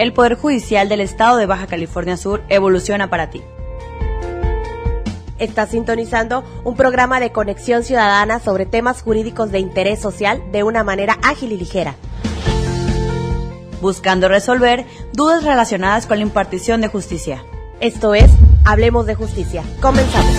El Poder Judicial del Estado de Baja California Sur evoluciona para ti. Estás sintonizando un programa de conexión ciudadana sobre temas jurídicos de interés social de una manera ágil y ligera, buscando resolver dudas relacionadas con la impartición de justicia. Esto es Hablemos de Justicia. Comenzamos.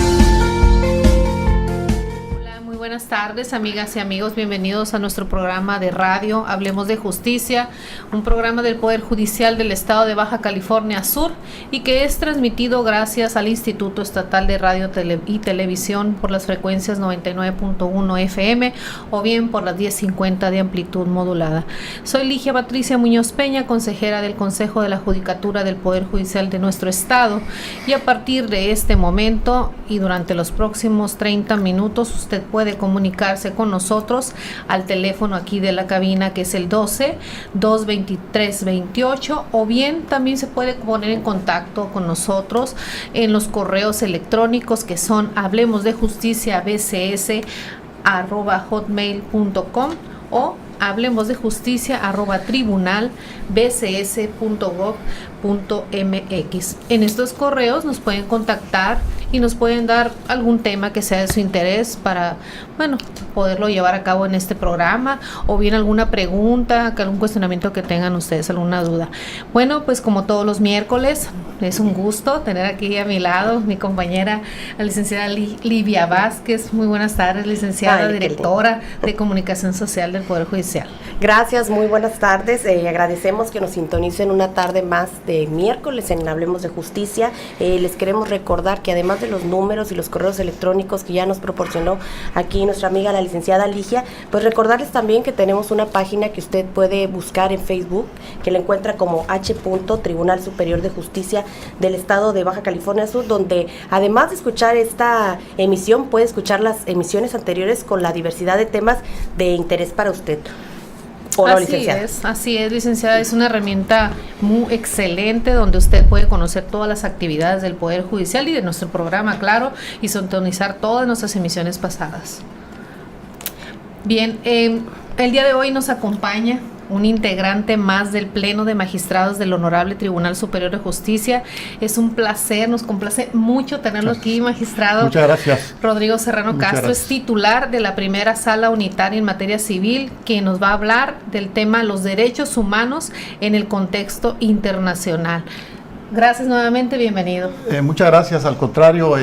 Buenas tardes, amigas y amigos, bienvenidos a nuestro programa de radio Hablemos de Justicia, un programa del Poder Judicial del Estado de Baja California Sur y que es transmitido gracias al Instituto Estatal de Radio y Televisión por las frecuencias 99.1 FM o bien por las 1050 de amplitud modulada. Soy Ligia Patricia Muñoz Peña, consejera del Consejo de la Judicatura del Poder Judicial de nuestro Estado, y a partir de este momento y durante los próximos 30 minutos usted puede comunicarse con nosotros al teléfono aquí de la cabina, que es el 12-223-28, o bien también se puede poner en contacto con nosotros en los correos electrónicos que son hablemosdejusticia@hotmail.com o hablemosdejusticia@tribunalbcs.gov.mx. En estos correos nos pueden contactar y nos pueden dar algún tema que sea de su interés para, poderlo llevar a cabo en este programa, o bien alguna pregunta, algún cuestionamiento que tengan ustedes, alguna duda. Bueno, pues como todos los miércoles, es un gusto tener aquí a mi lado mi compañera, la licenciada Livia Vázquez. Muy buenas tardes, licenciada, directora de Comunicación Social del Poder Judicial. Gracias, muy buenas tardes. Agradecemos que nos sintonicen una tarde más de miércoles en Hablemos de Justicia. Les queremos recordar que además de los números y los correos electrónicos que ya nos proporcionó aquí nuestra amiga la licenciada Ligia, pues recordarles también que tenemos una página que usted puede buscar en Facebook, que la encuentra como H. Tribunal Superior de Justicia del Estado de Baja California Sur, donde además de escuchar esta emisión, puede escuchar las emisiones anteriores con la diversidad de temas de interés para usted. Así es, licenciada, es una herramienta muy excelente donde usted puede conocer todas las actividades del Poder Judicial y de nuestro programa, claro, y sintonizar todas nuestras emisiones pasadas. Bien, el día de hoy nos acompaña un integrante más del Pleno de Magistrados del Honorable Tribunal Superior de Justicia. Es un placer, nos complace mucho tenerlo aquí, magistrado. Muchas gracias. Rodrigo Serrano Castro es titular de la primera sala unitaria en materia civil, quien nos va a hablar del tema los derechos humanos en el contexto internacional. Gracias nuevamente, bienvenido. Muchas gracias, al contrario,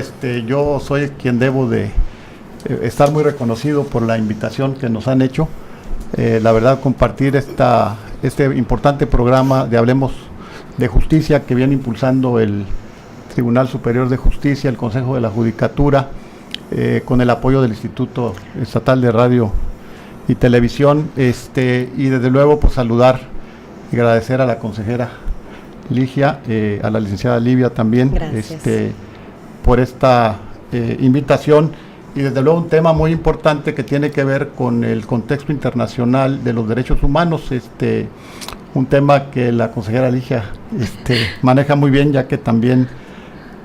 yo soy quien debo de estar muy reconocido por la invitación que nos han hecho. La verdad, compartir este importante programa de Hablemos de Justicia que viene impulsando el Tribunal Superior de Justicia, el Consejo de la Judicatura, con el apoyo del Instituto Estatal de Radio y Televisión, y desde luego pues saludar y agradecer a la consejera Ligia, a la licenciada Livia también, por esta invitación. Y desde luego un tema muy importante que tiene que ver con el contexto internacional de los derechos humanos, un tema que la consejera Ligia maneja muy bien, ya que también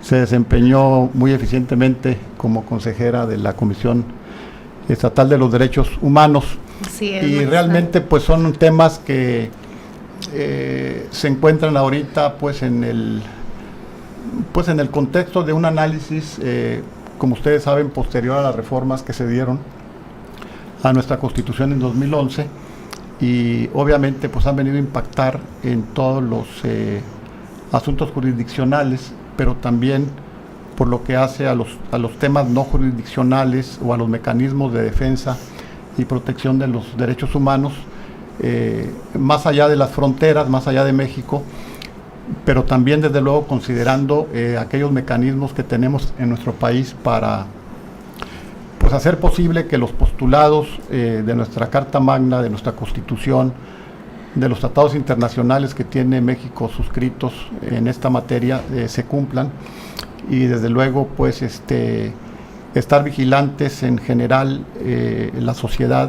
se desempeñó muy eficientemente como consejera de la Comisión Estatal de los Derechos Humanos. Así es, y realmente pues son temas que se encuentran ahorita pues en el contexto de un análisis como ustedes saben, posterior a las reformas que se dieron a nuestra Constitución en 2011, y obviamente pues han venido a impactar en todos los asuntos jurisdiccionales, pero también por lo que hace a los temas no jurisdiccionales o a los mecanismos de defensa y protección de los derechos humanos, más allá de las fronteras, más allá de México, pero también desde luego considerando aquellos mecanismos que tenemos en nuestro país para pues hacer posible que los postulados de nuestra Carta Magna, de nuestra Constitución, de los tratados internacionales que tiene México suscritos en esta materia se cumplan, y desde luego pues estar vigilantes en general en la sociedad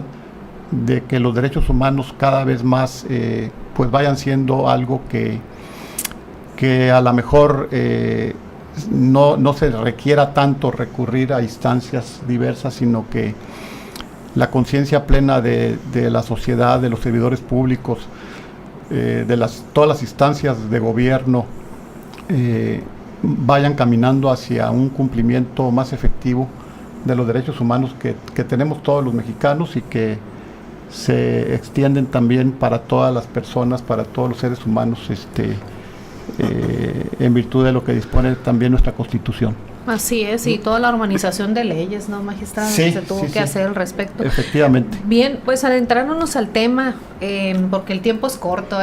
de que los derechos humanos cada vez más pues vayan siendo algo que a lo mejor no se requiera tanto recurrir a instancias diversas, sino que la conciencia plena de la sociedad, de los servidores públicos, todas las instancias de gobierno vayan caminando hacia un cumplimiento más efectivo de los derechos humanos que tenemos todos los mexicanos y que se extienden también para todas las personas, para todos los seres humanos, en virtud de lo que dispone también nuestra Constitución. Así es, y toda la armonización de leyes, ¿no, magistrado? Sí, se tuvo que hacer al respecto. Efectivamente. Bien, pues adentrándonos al tema, porque el tiempo es corto,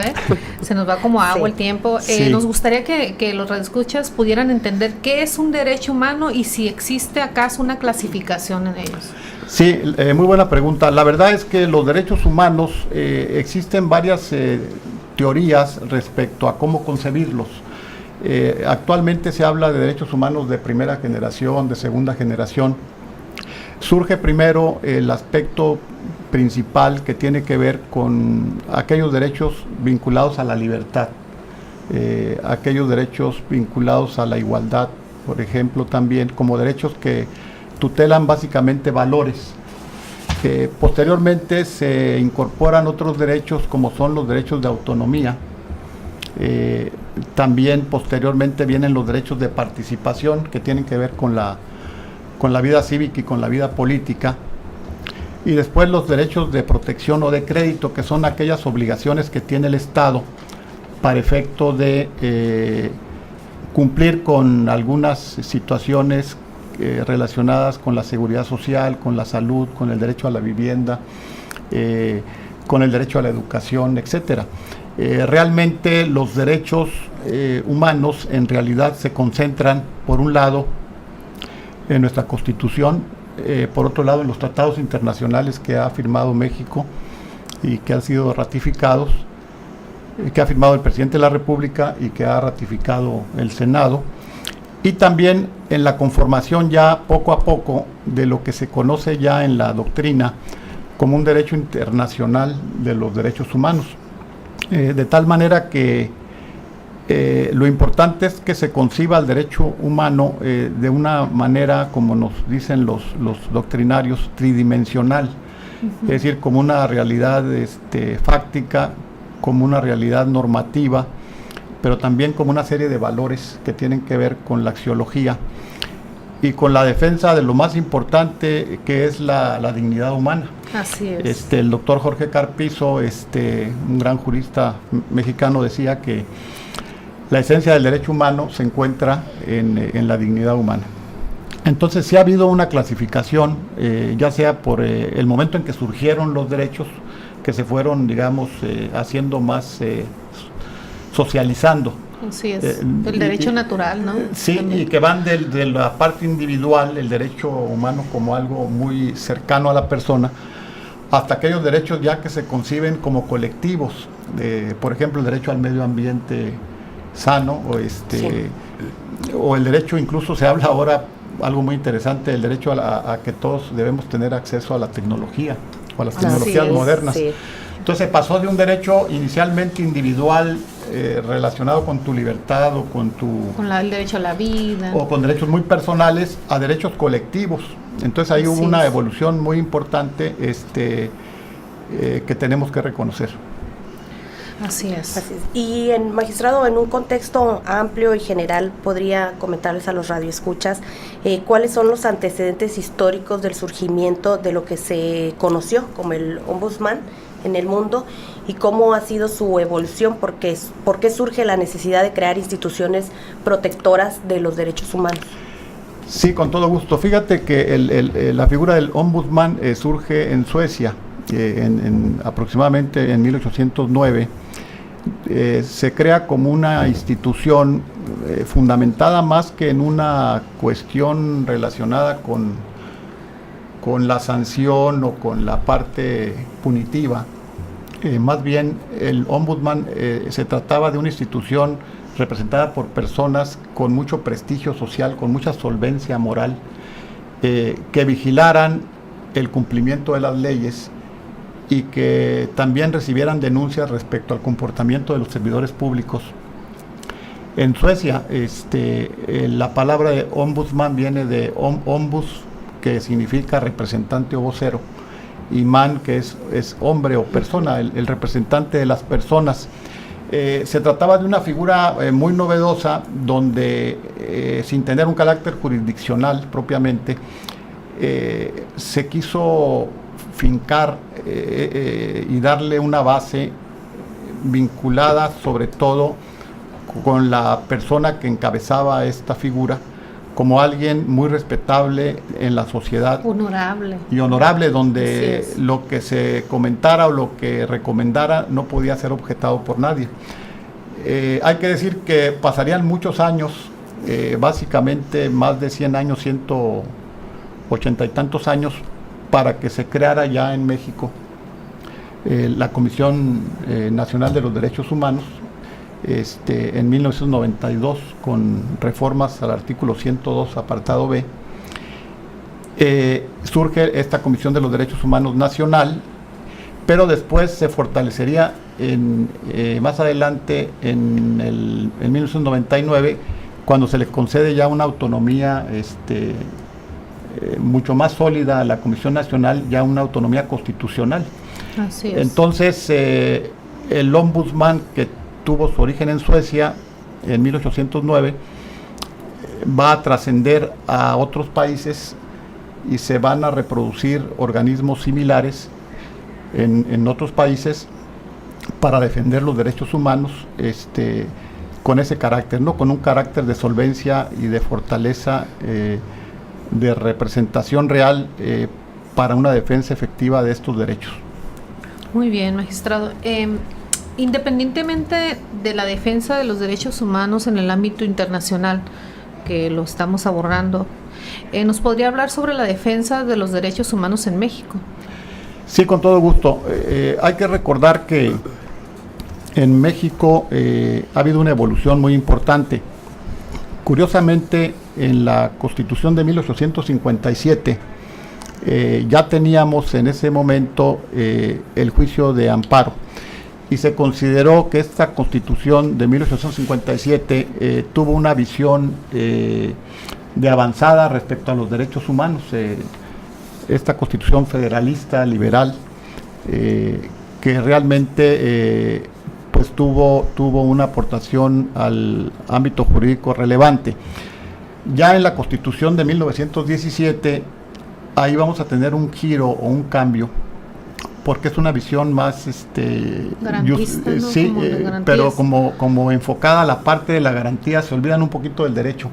se nos va como agua el tiempo. Nos gustaría que los radioescuchas pudieran entender qué es un derecho humano y si existe acaso una clasificación en ellos. Sí, muy buena pregunta. La verdad es que los derechos humanos, existen varias teorías respecto a cómo concebirlos. Actualmente se habla de derechos humanos de primera generación, de segunda generación. Surge primero el aspecto principal que tiene que ver con aquellos derechos vinculados a la libertad, aquellos derechos vinculados a la igualdad, por ejemplo, también como derechos que tutelan básicamente valores. Posteriormente se incorporan otros derechos como son los derechos de autonomía. También posteriormente vienen los derechos de participación que tienen que ver con la vida cívica y con la vida política, y después los derechos de protección o de crédito, que son aquellas obligaciones que tiene el Estado para efecto de cumplir con algunas situaciones relacionadas con la seguridad social, con la salud, con el derecho a la vivienda, con el derecho a la educación, etcétera. Realmente los derechos humanos en realidad se concentran, por un lado, en nuestra Constitución, por otro lado en los tratados internacionales que ha firmado México y que han sido ratificados, que ha firmado el presidente de la República y que ha ratificado el Senado, y también en la conformación ya poco a poco de lo que se conoce ya en la doctrina como un derecho internacional de los derechos humanos. De tal manera que lo importante es que se conciba el derecho humano de una manera, como nos dicen los doctrinarios, tridimensional, es decir, como una realidad fáctica, como una realidad normativa, pero también como una serie de valores que tienen que ver con la axiología y con la defensa de lo más importante, que es la dignidad humana. Así es. El doctor Jorge Carpizo, un gran jurista mexicano, decía que la esencia del derecho humano se encuentra en la dignidad humana. Entonces sí ha habido una clasificación, ya sea por el momento en que surgieron los derechos, que se fueron, digamos, haciendo más socializando. Así es, el derecho natural, ¿no? Sí, también. Y que van de la parte individual, el derecho humano como algo muy cercano a la persona, hasta aquellos derechos ya que se conciben como colectivos, por ejemplo, el derecho al medio ambiente sano, o el derecho, incluso se habla ahora, algo muy interesante, el derecho a que todos debemos tener acceso a la tecnología, o a las tecnologías modernas. Sí. Entonces pasó de un derecho inicialmente individual, relacionado con tu libertad o con el derecho a la vida, o con derechos muy personales, a derechos colectivos. Entonces ahí hubo una evolución muy importante que tenemos que reconocer. Así es. Así es. Y magistrado, en un contexto amplio y general, ¿podría comentarles a los radioescuchas cuáles son los antecedentes históricos del surgimiento de lo que se conoció como el ombudsman en el mundo y cómo ha sido su evolución? ¿Por qué surge la necesidad de crear instituciones protectoras de los derechos humanos? Sí, con todo gusto. Fíjate que la figura del ombudsman surge en Suecia, aproximadamente en 1809. Se crea como una institución fundamentada más que en una cuestión relacionada con la sanción o con la parte punitiva. Más bien el ombudsman se trataba de una institución representada por personas con mucho prestigio social, con mucha solvencia moral, que vigilaran el cumplimiento de las leyes y que también recibieran denuncias respecto al comportamiento de los servidores públicos. En Suecia, la palabra de ombudsman viene de ombus, que significa representante o vocero, y man, que es hombre o persona, el representante de las personas. Se trataba de una figura muy novedosa donde, sin tener un carácter jurisdiccional propiamente, se quiso fincar y darle una base vinculada sobre todo con la persona que encabezaba esta figura como alguien muy respetable en la sociedad. Honorable, donde lo que se comentara o lo que recomendara no podía ser objetado por nadie. Hay que decir que pasarían muchos años, básicamente más de 100 años, 180 y tantos años, para que se creara ya en México la Comisión Nacional de los Derechos Humanos, en 1992, con reformas al artículo 102, apartado B. Surge esta Comisión de los Derechos Humanos Nacional, pero después se fortalecería más adelante, en 1999, cuando se le concede ya una autonomía mucho más sólida a la Comisión Nacional, ya una autonomía constitucional. Así es. Entonces, el ombudsman, que tuvo su origen en Suecia en 1809, va a trascender a otros países y se van a reproducir organismos similares en otros países para defender los derechos humanos, con ese carácter, ¿no? Con un carácter de solvencia y de fortaleza, de representación real para una defensa efectiva de estos derechos. Muy bien, magistrado. Independientemente de la defensa de los derechos humanos en el ámbito internacional, que lo estamos abordando, ¿nos podría hablar sobre la defensa de los derechos humanos en México? Sí, con todo gusto. Hay que recordar que en México ha habido una evolución muy importante. Curiosamente, en la Constitución de 1857 ya teníamos en ese momento el juicio de amparo, y se consideró que esta Constitución de 1857 tuvo una visión de avanzada respecto a los derechos humanos. Esta Constitución federalista, liberal, que realmente pues tuvo una aportación al ámbito jurídico relevante. Ya en la Constitución de 1917, ahí vamos a tener un giro o un cambio, porque es una visión más garantista, ¿no? Sí, pero como enfocada a la parte de la garantía. Se olvidan un poquito del derecho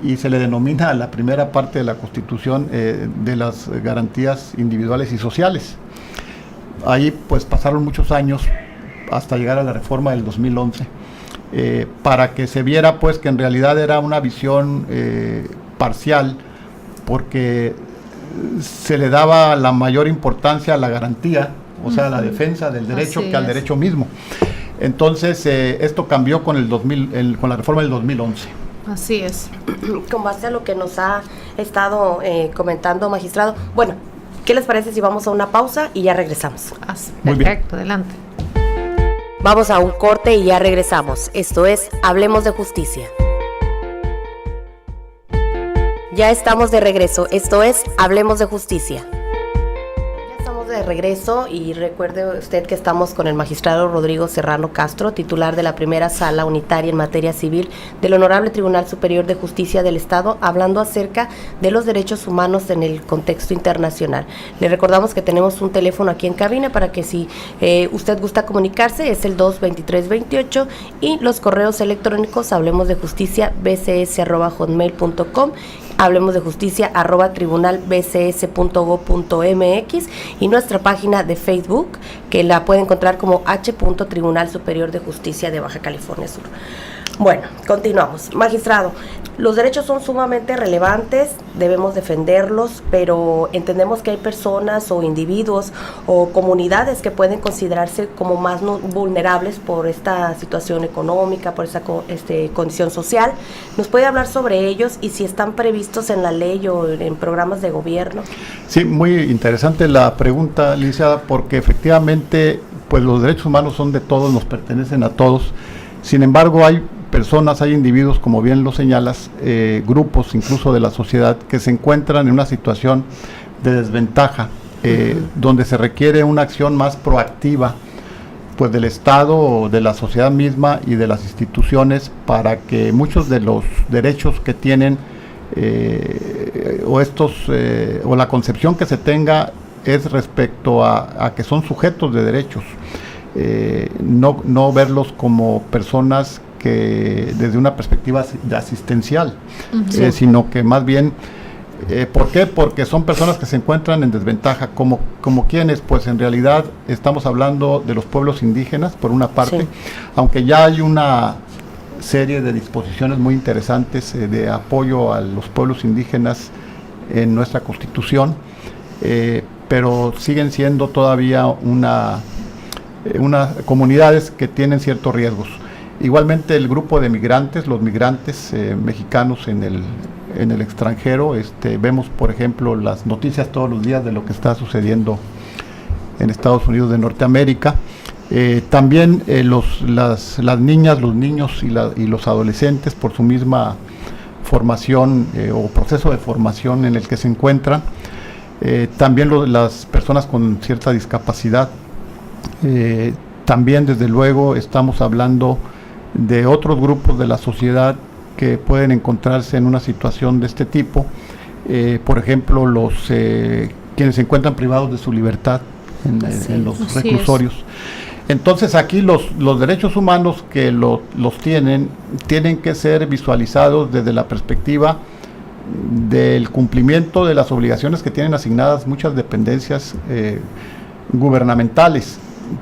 y se le denomina a la primera parte de la Constitución de las garantías individuales y sociales. Ahí pues pasaron muchos años hasta llegar a la reforma del 2011, para que se viera pues que en realidad era una visión parcial, porque se le daba la mayor importancia a la garantía, o sea, a la defensa del derecho, que al derecho mismo. Entonces, esto cambió con la reforma del 2011. Así es. Con base a lo que nos ha estado comentando, magistrado, bueno, ¿qué les parece si vamos a una pausa y ya regresamos? Perfecto, adelante. Vamos a un corte y ya regresamos. Esto es Hablemos de Justicia. Ya estamos de regreso. Esto es Hablemos de Justicia. Ya estamos de regreso y recuerde usted que estamos con el magistrado Rodrigo Serrano Castro, titular de la primera sala unitaria en materia civil del Honorable Tribunal Superior de Justicia del Estado, hablando acerca de los derechos humanos en el contexto internacional. Le recordamos que tenemos un teléfono aquí en cabina para que si usted gusta comunicarse, es el 223-28, y los correos electrónicos hablemosdejusticia@bcs.hotmail.com, hablemosdejusticia@tribunalbcs.go.mx, y nuestra página de Facebook, que la puede encontrar como H. Tribunal Superior de Justicia de Baja California Sur. Bueno, continuamos. Magistrado, los derechos son sumamente relevantes, debemos defenderlos, pero entendemos que hay personas o individuos o comunidades que pueden considerarse como más vulnerables por esta situación económica, por esa condición social. ¿Nos puede hablar sobre ellos y si están previstos en la ley o en programas de gobierno? Sí, muy interesante la pregunta, licenciada, porque efectivamente pues los derechos humanos son de todos, nos pertenecen a todos. Sin embargo, hay personas, hay individuos, como bien lo señalas, grupos incluso de la sociedad, que se encuentran en una situación de desventaja, donde se requiere una acción más proactiva pues del Estado, de la sociedad misma y de las instituciones, para que muchos de los derechos que tienen o la concepción que se tenga es respecto a que son sujetos de derechos, no verlos como personas que desde una perspectiva asistencial, sino que más bien, ¿por qué? Porque son personas que se encuentran en desventaja, como quienes, pues en realidad estamos hablando de los pueblos indígenas, por una parte, aunque ya hay una serie de disposiciones muy interesantes de apoyo a los pueblos indígenas en nuestra Constitución, pero siguen siendo todavía unas comunidades que tienen ciertos riesgos. Igualmente el grupo de migrantes, los migrantes mexicanos en el extranjero, vemos por ejemplo las noticias todos los días de lo que está sucediendo en Estados Unidos de Norteamérica. También las niñas, los niños y los adolescentes, por su misma formación o proceso de formación en el que se encuentran. También las personas con cierta discapacidad. También desde luego estamos hablando de otros grupos de la sociedad que pueden encontrarse en una situación de este tipo, por ejemplo quienes se encuentran privados de su libertad en los reclusorios. Entonces aquí los derechos humanos que los tienen que ser visualizados desde la perspectiva del cumplimiento de las obligaciones que tienen asignadas muchas dependencias gubernamentales.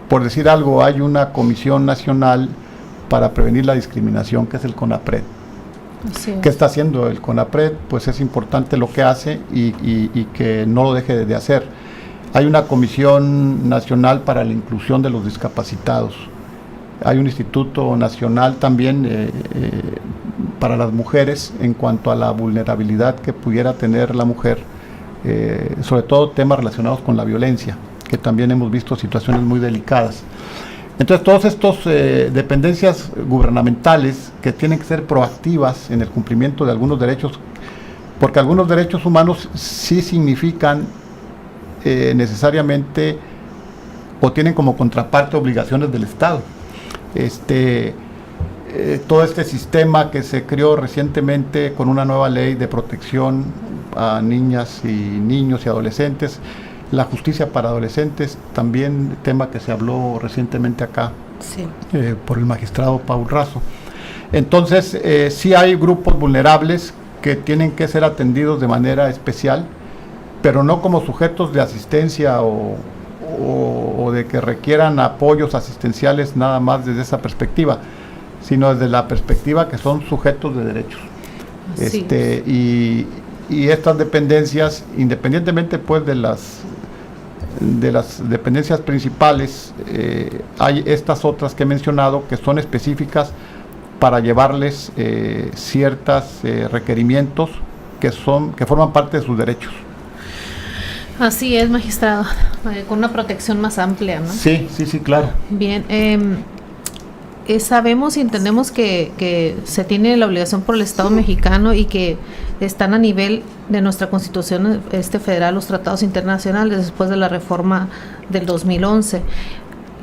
Por decir algo, hay una Comisión Nacional para Prevenir la Discriminación, que es el CONAPRED. ¿Qué está haciendo el CONAPRED? Pues es importante lo que hace y que no lo deje de hacer. Hay una Comisión Nacional para la Inclusión de los Discapacitados. Hay un Instituto Nacional también para las mujeres en cuanto a la vulnerabilidad que pudiera tener la mujer, sobre todo temas relacionados con la violencia, que también hemos visto situaciones muy delicadas. Entonces, todas estas dependencias gubernamentales que tienen que ser proactivas en el cumplimiento de algunos derechos, porque algunos derechos humanos sí significan necesariamente o tienen como contraparte obligaciones del Estado. Todo este sistema que se creó recientemente con una nueva ley de protección a niñas y niños y adolescentes, la justicia para adolescentes, también tema que se habló recientemente acá por el magistrado Paul Razo. Entonces, sí hay grupos vulnerables que tienen que ser atendidos de manera especial, pero no como sujetos de asistencia o de que requieran apoyos asistenciales nada más desde esa perspectiva, sino desde la perspectiva que son sujetos de derechos. Y estas dependencias, independientemente pues de las dependencias principales, hay estas otras que he mencionado que son específicas para llevarles ciertos requerimientos que forman parte de sus derechos. Así es, magistrado, con una protección más amplia, ¿no? Sí, claro. Bien, sabemos y entendemos que se tiene la obligación por el Estado mexicano y que están a nivel de nuestra Constitución federal los tratados internacionales después de la reforma del 2011.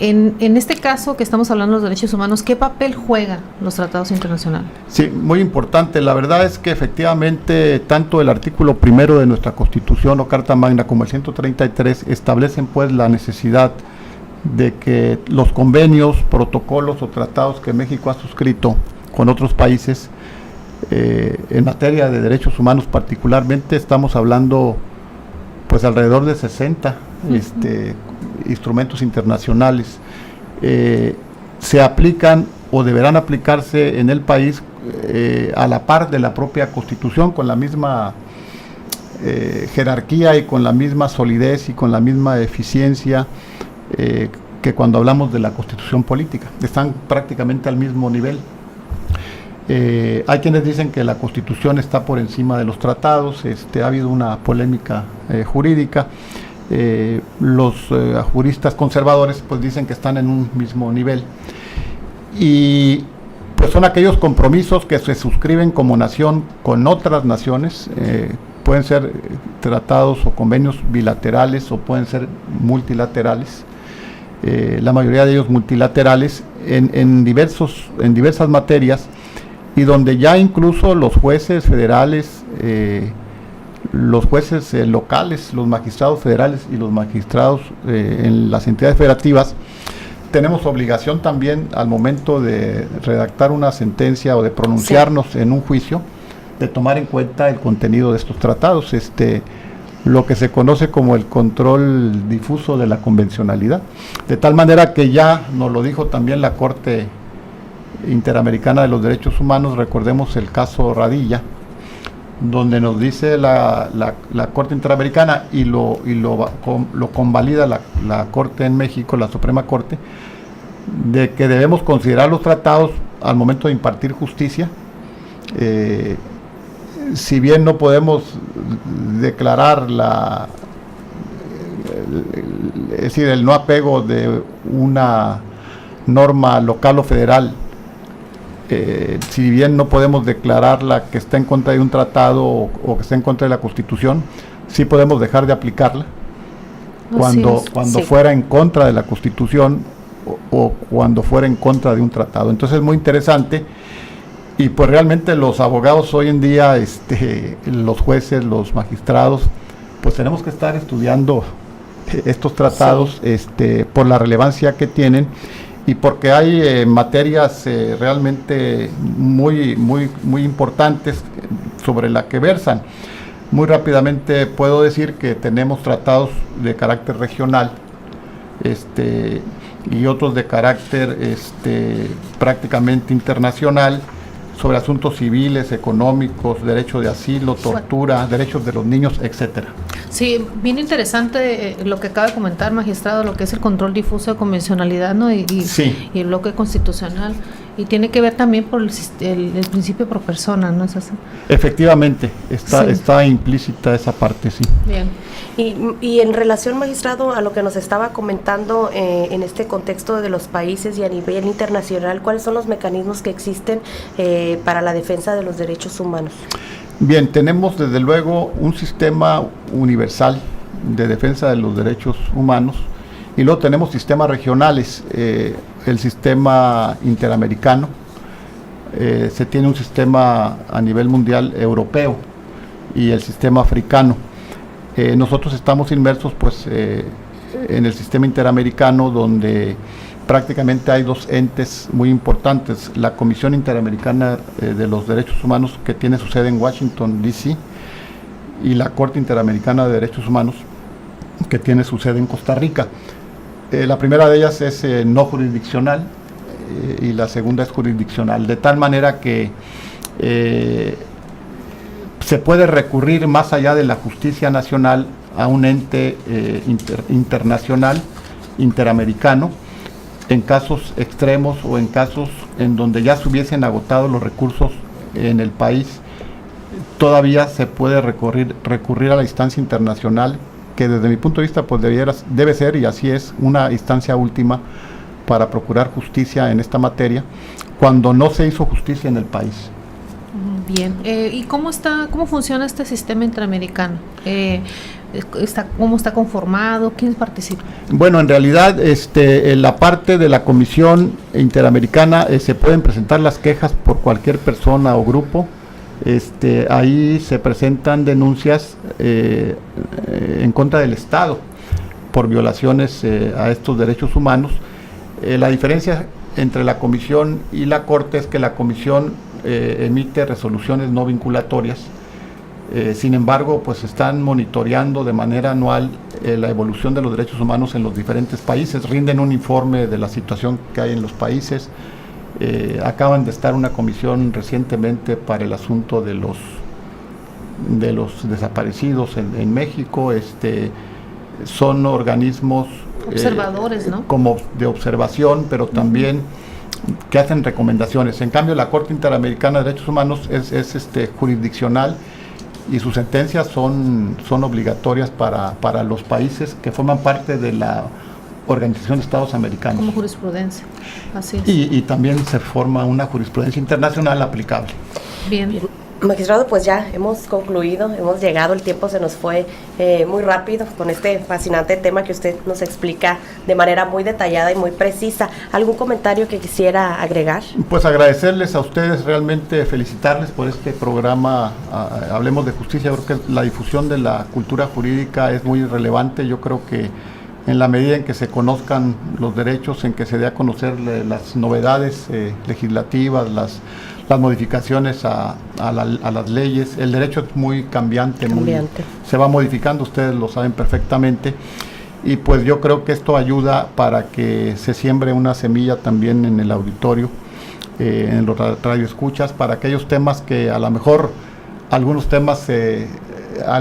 En este caso que estamos hablando de los derechos humanos, ¿qué papel juegan los tratados internacionales? Sí, muy importante. La verdad es que efectivamente tanto el artículo 1 de nuestra Constitución o Carta Magna como el 133 establecen pues la necesidad de que los convenios, protocolos o tratados que México ha suscrito con otros países en materia de derechos humanos particularmente, estamos hablando pues alrededor de 60 instrumentos internacionales, se aplican o deberán aplicarse en el país a la par de la propia Constitución, con la misma jerarquía y con la misma solidez y con la misma eficiencia que cuando hablamos de la Constitución política. Están prácticamente al mismo nivel. Hay quienes dicen que la Constitución está por encima de los tratados. Ha habido una polémica jurídica. Los juristas conservadores pues dicen que están en un mismo nivel, y pues son aquellos compromisos que se suscriben como nación con otras naciones. Pueden ser tratados o convenios bilaterales o pueden ser multilaterales, la mayoría de ellos multilaterales, en diversas materias, y donde ya incluso los jueces federales, los jueces locales, los magistrados federales y los magistrados en las entidades federativas, tenemos obligación también al momento de redactar una sentencia o de pronunciarnos en un juicio, de tomar en cuenta el contenido de estos tratados, lo que se conoce como el control difuso de la convencionalidad, de tal manera que ya nos lo dijo también la Corte Interamericana de los Derechos Humanos. Recordemos el caso Radilla, donde nos dice la Corte Interamericana y lo convalida la Corte en México, la Suprema Corte, de que debemos considerar los tratados al momento de impartir justicia. Si bien no podemos declarar es decir, el no apego de una norma local o federal, si bien no podemos declararla que está en contra de un tratado o que está en contra de la Constitución, sí podemos dejar de aplicarla cuando sí, fuera en contra de la Constitución o cuando fuera en contra de un tratado. Entonces es muy interesante, y pues realmente los abogados hoy en día, los jueces, los magistrados, pues tenemos que estar estudiando estos tratados, sí, por la relevancia que tienen, y porque hay materias realmente muy importantes sobre la que versan. Muy rápidamente puedo decir que tenemos tratados de carácter regional, y otros de carácter prácticamente internacional, sobre asuntos civiles, económicos, derecho de asilo, tortura, derechos de los niños, etcétera. Sí, bien interesante lo que acaba de comentar, magistrado, lo que es el control difuso de convencionalidad, ¿no? Sí. Y el bloque constitucional, y tiene que ver también por el principio pro persona, ¿no es así? Efectivamente, está implícita esa parte, sí. Bien. Y en relación, magistrado, a lo que nos estaba comentando en este contexto de los países y a nivel internacional, ¿cuáles son los mecanismos que existen para la defensa de los derechos humanos? Bien, tenemos desde luego un sistema universal de defensa de los derechos humanos, y luego tenemos sistemas regionales, el sistema interamericano, se tiene un sistema a nivel mundial europeo y el sistema africano. Nosotros estamos inmersos pues en el sistema interamericano, donde prácticamente hay dos entes muy importantes: la Comisión Interamericana de los Derechos Humanos, que tiene su sede en Washington, D.C., y la Corte Interamericana de Derechos Humanos, que tiene su sede en Costa Rica. La primera de ellas es no jurisdiccional, y la segunda es jurisdiccional, de tal manera que se puede recurrir más allá de la justicia nacional a un ente internacional, interamericano, en casos extremos o en casos en donde ya se hubiesen agotado los recursos en el país. Todavía se puede recurrir a la instancia internacional, que desde mi punto de vista pues debe ser, y así es, una instancia última para procurar justicia en esta materia, cuando no se hizo justicia en el país. Bien, ¿y cómo funciona este sistema interamericano? ¿Cómo está conformado? ¿Quiénes participan? Bueno, en realidad, en la parte de la Comisión Interamericana se pueden presentar las quejas por cualquier persona o grupo. Ahí se presentan denuncias en contra del Estado por violaciones a estos derechos humanos. La diferencia entre la Comisión y la Corte es que la Comisión emite resoluciones no vinculatorias. Sin embargo, pues están monitoreando de manera anual la evolución de los derechos humanos en los diferentes países, rinden un informe de la situación que hay en los países. Acaban de estar una comisión recientemente para el asunto de los desaparecidos en México. Son organismos observadores, ¿no? Como de observación, pero también que hacen recomendaciones. En cambio, la Corte Interamericana de Derechos Humanos es jurisdiccional, y sus sentencias son obligatorias para los países que forman parte de la Organización de Estados Americanos. Como jurisprudencia, así es. Y también se forma una jurisprudencia internacional aplicable. Bien. Magistrado, pues ya hemos concluido, hemos llegado, el tiempo se nos fue muy rápido con este fascinante tema que usted nos explica de manera muy detallada y muy precisa. ¿Algún comentario que quisiera agregar? Pues agradecerles a ustedes, realmente felicitarles por este programa Hablemos de Justicia. Creo que la difusión de la cultura jurídica es muy relevante. Yo creo que en la medida en que se conozcan los derechos, en que se dé a conocer las novedades legislativas, las modificaciones a las leyes. El derecho es muy cambiante. Se va modificando, ustedes lo saben perfectamente, y pues yo creo que esto ayuda para que se siembre una semilla también en el auditorio, en los radioescuchas, para aquellos temas que a lo mejor algunos temas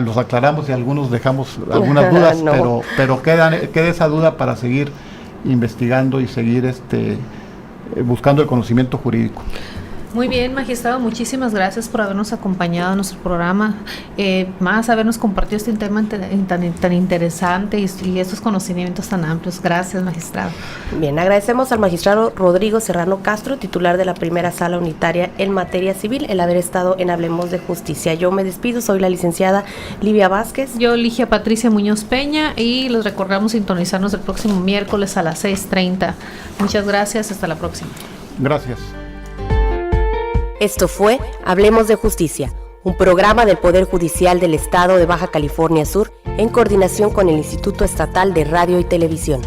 los aclaramos y algunos dejamos algunas dudas, no. pero queda esa duda para seguir investigando y seguir buscando el conocimiento jurídico. Muy bien, magistrado, muchísimas gracias por habernos acompañado en nuestro programa, más habernos compartido este tema tan interesante y estos conocimientos tan amplios. Gracias, magistrado. Bien, agradecemos al magistrado Rodrigo Serrano Castro, titular de la primera sala unitaria en materia civil, el haber estado en Hablemos de Justicia. Yo me despido, soy la licenciada Livia Vázquez. Yo, Ligia Patricia Muñoz Peña, y les recordamos sintonizarnos el próximo miércoles a las 6:30. Muchas gracias, hasta la próxima. Gracias. Esto fue Hablemos de Justicia, un programa del Poder Judicial del Estado de Baja California Sur en coordinación con el Instituto Estatal de Radio y Televisión.